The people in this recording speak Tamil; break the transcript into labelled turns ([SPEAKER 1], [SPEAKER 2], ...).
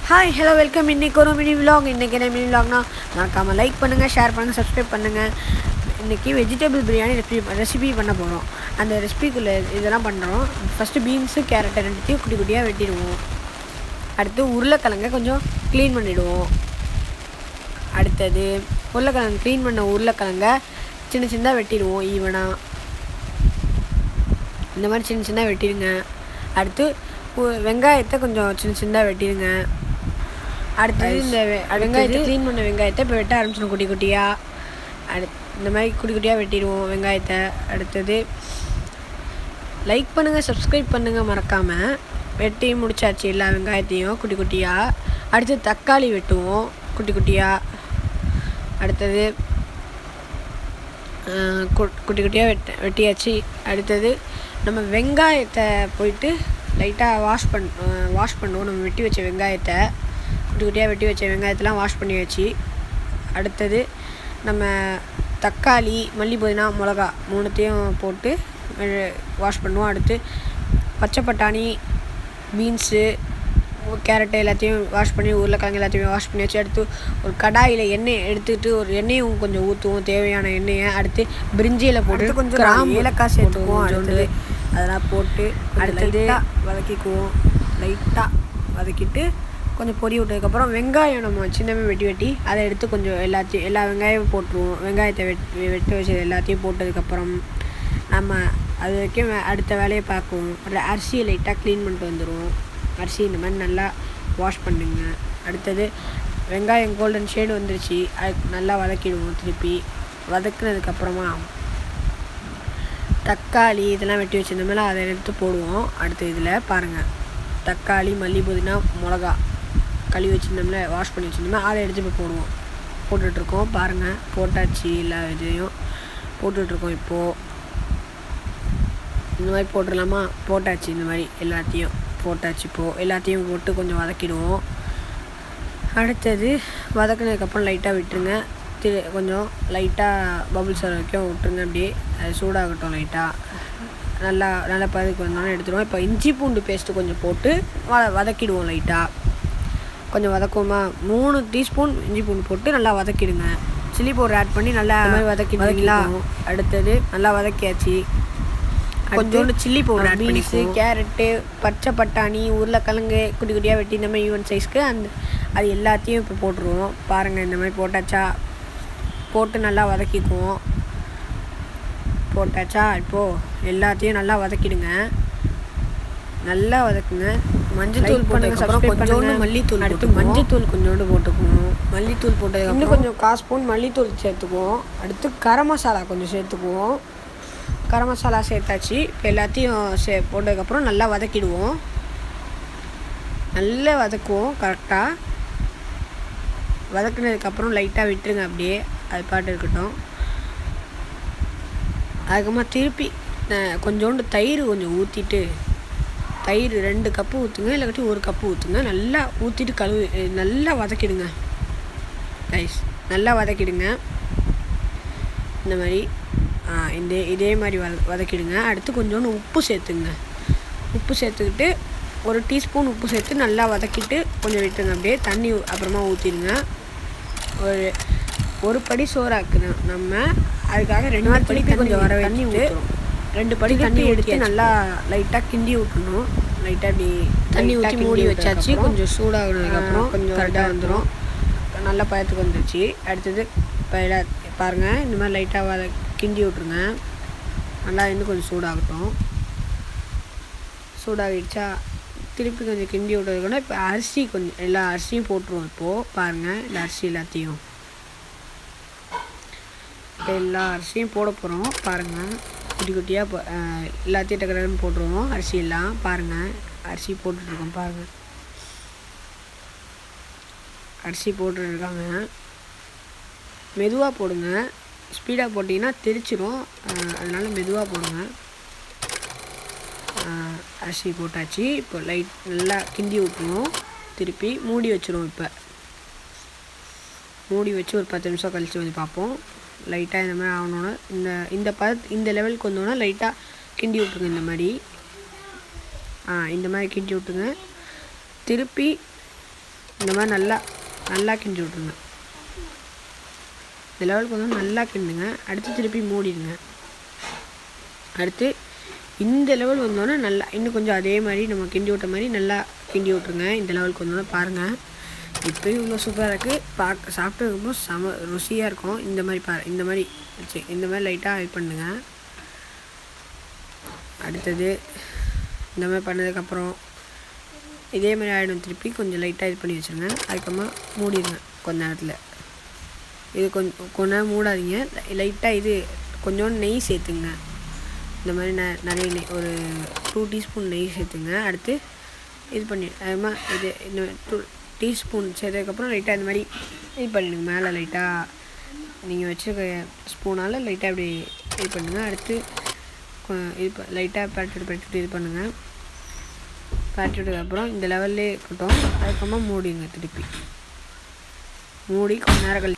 [SPEAKER 1] Hi hello welcome. இன்றைக்கி ஒரு மினி விலாக். இன்றைக்கி என்ன மினி விலாக்னா மறக்காமல் லைக் பண்ணுங்கள், ஷேர் பண்ணுங்கள், சப்ஸ்கிரைப் பண்ணுங்கள். இன்றைக்கி வெஜிடபிள் பிரியாணி ரெசிபி பண்ண போகிறோம். அந்த ரெசிபிக்குள்ளே இதெல்லாம் பண்ணுறோம். ஃபஸ்ட்டு பீன்ஸு கேரட்டை ரெண்டுத்தையும் குட்டி குட்டியாக வெட்டிடுவோம். அடுத்து உருளைக்கிழங்கை கொஞ்சம் க்ளீன் பண்ணிவிடுவோம். அடுத்தது உருளைக்கிழங்கு க்ளீன் பண்ண உருளைக்கிழங்கை சின்ன சின்னதாக வெட்டிடுவோம். ஈவனாக இந்த மாதிரி சின்ன சின்னதாக வெட்டிடுங்க. அடுத்து வெங்காயத்தை கொஞ்சம் சின்ன சின்னதாக வெட்டிடுங்க. அடுத்தது இந்த வெங்காயத்தை க்ளீன் பண்ண வெங்காயத்தை இப்போ வெட்ட ஆரம்பிச்சிடும் குட்டி குட்டியாக. இந்த மாதிரி குட்டி குட்டியாக வெட்டிடுவோம் வெங்காயத்தை. அடுத்தது லைக் பண்ணுங்கள், சப்ஸ்கிரைப் பண்ணுங்கள் மறக்காமல். வெட்டி முடிச்சாச்சு எல்லா வெங்காயத்தையும் குட்டி குட்டியாக. அடுத்து தக்காளி வெட்டுவோம் குட்டி குட்டியாக. அடுத்தது குட்டி குட்டியாக வெட்டியாச்சு. அடுத்தது நம்ம வெங்காயத்தை போயிட்டு லைட்டாக வாஷ் பண்ணுவோம். நம்ம வெட்டி வச்ச வெங்காயத்தை குட்டி குட்டியாக வெட்டி வச்ச வெங்காயத்தெலாம் வாஷ் பண்ணியாச்சு. அடுத்தது நம்ம தக்காளி, மல்லி, புதினா, மிளகா மூணுத்தையும் போட்டு வாஷ் பண்ணுவோம். அடுத்து பச்சை பட்டாணி, பீன்ஸு, கேரட்டு எல்லாத்தையும் வாஷ் பண்ணி, உருளைக்கிழங்கு எல்லாத்தையுமே வாஷ் பண்ணியாச்சு. அடுத்து ஒரு கடாயில் எண்ணெய் எடுத்துகிட்டு ஒரு எண்ணெயும் கொஞ்சம் ஊற்றுவோம், தேவையான எண்ணெயை. அடுத்து பிரிஞ்சியில் போட்டு கொஞ்சம் கிராம்பு, ஏலக்காய் சேர்த்துக்குவோம். அடுத்தது அதெல்லாம் போட்டு அடுத்தது வதக்கிக்குவோம். லைட்டாக வதக்கிட்டு கொஞ்சம் பொரி விட்டதுக்கப்புறம் வெங்காயம் நம்ம சின்னமே வெட்டி அதை எடுத்து கொஞ்சம் எல்லா வெங்காயமும் போட்டுருவோம். வெங்காயத்தை வெட்டி வச்சது எல்லாத்தையும் போட்டதுக்கப்புறம் நம்ம அது வரைக்கும் அடுத்த வேலையை பார்க்குவோம். அரிசியை லைட்டாக க்ளீன் பண்ணிட்டு வந்துடுவோம். அரிசி இந்த மாதிரி நல்லா வாஷ் பண்ணுங்க. அடுத்தது வெங்காயம் கோல்டன் ஷேடு வந்துருச்சு, அது நல்லா வதக்கிடுவோம். திருப்பி வதக்குனதுக்கப்புறமா தக்காளி இதெல்லாம் வெட்டி வச்சுருந்தோம்ல அதை எடுத்து போடுவோம். அடுத்து இதில் பாருங்கள், தக்காளி, மல்லி, புதினா, மிளகா கழுவி வச்சுருந்தோம்ல, வாஷ் பண்ணி வச்சுருந்தோம்ல, அதை எடுத்து இப்போ போடுவோம். போட்டுட்ருக்கோம் பாருங்கள். போட்டாச்சு, எல்லா இதையும் போட்டுட்ருக்கோம். இப்போது இந்த மாதிரி போட்டுடலாமா? போட்டாச்சு. இந்த மாதிரி எல்லாத்தையும் போட்டாச்சு. இப்போது எல்லாத்தையும் போட்டு கொஞ்சம் வதக்கிடுவோம். அடுத்தது வதக்கினதுக்கப்புறம் லைட்டாக விட்டுருங்க. கொஞ்சம் லைட்டாக பபுள்ஸ் வர வரைக்கும் விட்டுருங்க. அப்படியே அது சூடாகட்டும். லைட்டாக நல்லா பதவிக்கு வந்தோன்னே எடுத்துடுவோம். இப்போ இஞ்சி பூண்டு பேஸ்ட்டு கொஞ்சம் போட்டு வதக்கிடுவோம். லைட்டாக கொஞ்சம் வதக்குவோமா? 3 டீஸ்பூன் இஞ்சி பூண்டு போட்டு நல்லா வதக்கிடுங்க. சில்லி பவுடர் ஆட் பண்ணி நல்லா வதக்கிடுவீங்களா? அடுத்தது நல்லா வதக்கியாச்சு. கொஞ்சோண்டு சில்லி பவுடர் ஆட் பண்ணி, கேரட்டு, பச்சை பட்டாணி, உருளைக்கிழங்கு குட்டி குட்டியாக வெட்டி இந்த மாதிரி ஈவன் சைஸ்க்கு அது எல்லாத்தையும் இப்போ போட்டுருவோம். பாருங்கள், இந்த மாதிரி போட்டாச்சா? போட்டு நல்லா வதக்கிக்குவோம். போட்டாச்சா? இப்போது எல்லாத்தையும் நல்லா வதக்கிடுங்க. நல்லா வதக்குங்க. மஞ்சத்தூள் போட்டதுக்கப்புறம் கொஞ்சோண்டு மல்லித்தூள், அடுத்து மஞ்சத்தூள் கொஞ்சோண்டு போட்டுக்குவோம். மல்லித்தூள் போட்டதுக்கப்புறம் இன்னும் கொஞ்சம் 1/4 ஸ்பூன் மல்லித்தூள் சேர்த்துக்குவோம். அடுத்து கரம் மசாலா கொஞ்சம் சேர்த்துக்குவோம். கரம் மசாலா சேர்த்தாச்சு. இப்போ எல்லாத்தையும் போட்டதுக்கப்புறம் நல்லா வதக்கிடுவோம். நல்லா வதக்குவோம். கரெக்டாக வதக்குனதுக்கப்புறம் லைட்டாக விட்டுருங்க. அப்படியே அது பாட்டு இருக்கட்டும். அதுக்கப்புறமா திருப்பி கொஞ்சோண்டு தயிர் கொஞ்சம் ஊற்றிட்டு, தயிர் 2 கப்பு ஊற்றுங்க, இல்லாட்டி 1 கப்பு ஊற்றுங்க. நல்லா ஊற்றிட்டு நல்லா வதக்கிடுங்க ரைஸ். நல்லா வதக்கிடுங்க. இந்த மாதிரி இதே மாதிரி வதக்கிடுங்க. அடுத்து கொஞ்சோண்டு உப்பு சேர்த்துங்க. உப்பு சேர்த்துக்கிட்டு 1 டீஸ்பூன் உப்பு சேர்த்து நல்லா வதக்கிட்டு கொஞ்சம் விட்டுருங்க. அப்படியே தண்ணி அப்புறமா ஊற்றிடுங்க. ஒரு படி சோறாக்குறோம் நம்ம, அதுக்காக 2 படி கொஞ்சம் வர தண்ணி ஊற்றுறோம். 2 படி தண்ணி எடுத்து நல்லா லைட்டாக கிண்டி விட்டுணும். லைட்டாக இப்படி தண்ணி ஊற்றி மூடி வச்சாச்சு. கொஞ்சம் சூடாகினதுக்கப்புறம் கொஞ்சம் கரெக்டாக வந்துடும். நல்லா பயத்துக்கு வந்துடுச்சு. அடுத்தது இப்போ பாருங்கள், இந்த மாதிரி லைட்டாக கிண்டி விட்ருங்க. நல்லா இன்னும் கொஞ்சம் சூடாகட்டும். சூடாகிடுச்சா? திருப்பி கொஞ்சம் கிண்டி விட்டதுக்குன்னா இப்போ அரிசி கொஞ்சம் எல்லா அரிசியும் போட்டுருவோம். இப்போது பாருங்கள், இந்த அரிசி எல்லாத்தையும் இப்போ எல்லா அரிசியும் போட போகிறோம். பாருங்கள், குட்டி குட்டியாக எல்லாத்தையும் டக்குன்னு போட்டுருவோம். அரிசி எல்லாம் பாருங்கள், அரிசி போட்டுட்ருக்கோம். பாருங்கள், அரிசி போட்டுருக்காங்க. மெதுவாக போடுங்க. ஸ்பீடாக போட்டிங்கன்னா தெரிச்சிடும். அதனால் மெதுவாக போடுங்க. அரிசி போட்டாச்சு. இப்போ நல்லா கிண்டி விட்டுருவோம். திருப்பி மூடி வச்சுருவோம். இப்போ மூடி வச்சு ஒரு 10 நிமிஷம் கழித்து வந்து பார்ப்போம். லைட்டாக இந்த மாதிரி ஆகணுன்னா இந்த லெவலுக்கு வந்தோன்னா லைட்டாக கிண்டி விட்ருங்க. இந்த மாதிரி கிண்டி விட்டுங்க. திருப்பி இந்த மாதிரி நல்லா நல்லா கிண்டி விட்ருங்க. இந்த லெவலுக்கு வந்து நல்லா கிண்டுங்க. அடுத்து திருப்பி மூடிடுங்க. அடுத்து இந்த லெவல் வந்தோடனே நல்லா இன்னும் கொஞ்சம் அதே மாதிரி நம்ம கிண்டி விட்ட மாதிரி நல்லா கிண்டி விட்ருங்க. இந்த லெவலுக்கு வந்தோடனே பாருங்கள், இப்போயும் இவ்வளோ சூப்பராக இருக்குது. சாப்பிட்டு ரொம்ப செம ருசியாக இருக்கும். இந்த மாதிரி இந்த மாதிரி இந்த மாதிரி லைட்டாக இது பண்ணுங்க. அடுத்தது இந்த மாதிரி பண்ணதுக்கப்புறம் இதே மாதிரி ஆகிடும். திருப்பி கொஞ்சம் லைட்டாக இது பண்ணி வச்சுருங்க. அதுக்கப்புறமா மூடிடுங்க கொஞ்ச நேரத்தில். இது கொஞ்ச நேரம் மூடாதீங்க. லைட்டாக இது கொஞ்சோண்டு நெய் சேர்த்துங்க. இந்த மாதிரி நிறைய நெய் ஒரு 2 டீஸ்பூன் நெய் சேர்த்துங்க. அடுத்து இது பண்ணி அதுமா இது இந்த 2 டீஸ்பூன் சேர்த்ததுக்கப்புறம் லைட்டாக இந்த மாதிரி இது பண்ணிடுங்க. மேலே லைட்டாக நீங்கள் வச்சுருக்க ஸ்பூனால் லைட்டாக இப்படி இது பண்ணுங்கள். அடுத்து இது லைட்டாக பரட்டிட்டு இது பண்ணுங்கள். பரட்டிவிட்டதுக்கப்புறம் இந்த லெவல்லே இருக்கட்டும். அதுக்கப்புறமா மூடிங்க. திருப்பி மூடி கொஞ்ச நேரம் கழிச்சு